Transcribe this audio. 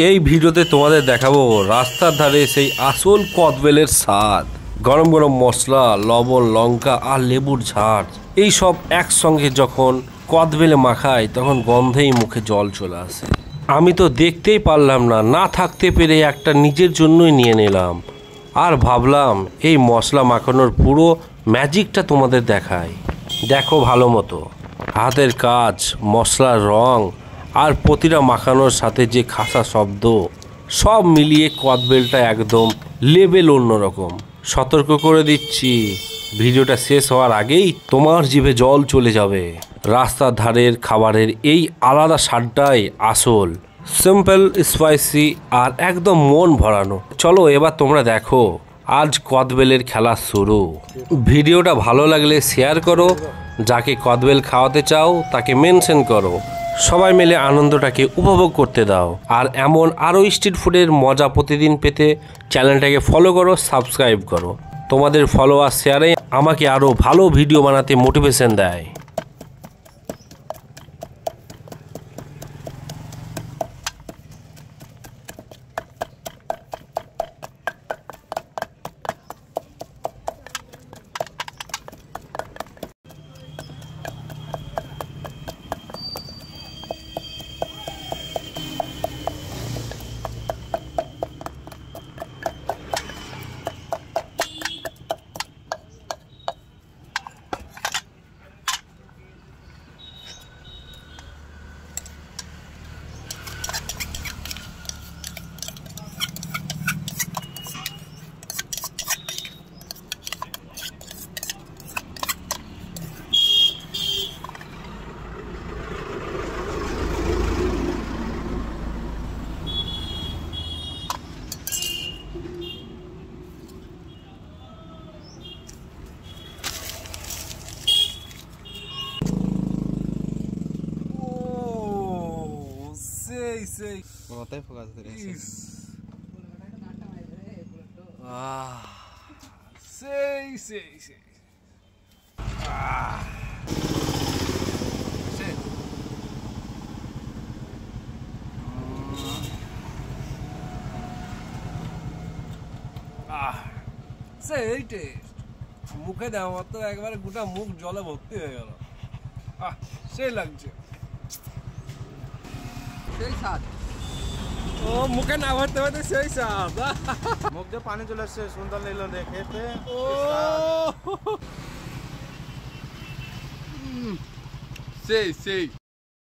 এই ভিডিওতে তোমাদের দেখাবো রাস্তার ধারে সেই আসল কদবেলের স্বাদ। গরম গরম মশলা, লবণ, লঙ্কা আর লেবুর ঝাঁজ এই সব একসঙ্গে যখন কদবেলে মাখায় তখন গন্ধেই মুখে জল চলে আসে। আমি তো দেখতেই পারলাম না থাকতে পেরে একটা নিজের জন্যই নিয়ে নিলাম আর ভাবলাম এই মশলা মাখানোর পুরো ম্যাজিকটা তোমাদের দেখাই। দেখো ভালো মতো, হাতের কাজ, মশলার রং আর প্রতিটা মাখানোর সাথে যে খাসা শব্দ, সব মিলিয়ে কদবেলটা একদম লেভেল অন্যরকম। সতর্ক করে দিচ্ছি, ভিডিওটা শেষ হওয়ার আগেই তোমার জিভে জল চলে যাবে। রাস্তার ধারের খাবারের এই আলাদা স্বাদটাই আসল, সিম্পল, স্পাইসি আর একদম মন ভরানো। চলো এবার তোমরা দেখো আজ কদবেলের খেলা শুরু। ভিডিওটা ভালো লাগলে শেয়ার করো, যাকে কদবেল খাওয়াতে চাও তাকে মেনশন করো। সবাই মিলে আনন্দটাকে উপভোগ করতে দাও। আর এমন আরও স্ট্রিট ফুডের মজা প্রতিদিন পেতে চ্যানেলটাকে ফলো করো, সাবস্ক্রাইব করো। তোমাদের ফলো আর শেয়ারে আমাকে আরও ভালো ভিডিও বানাতে মোটিভেশন দেয়। Sei. Vou até focar Isso. Sei. Sei. সেই টেস্ট, মুখে দেওয়া মাত্র একবারে গোটা মুখ জলে ভর্তি হয়ে গেল। সেই লাগছে, সেই স্বাদ। ও মুখে না ভরতে ভরতে সেই স্বাদ, মুখ দিয়ে পানি চলে আসছে। সুন্দর লাগলো দেখে। ও সেই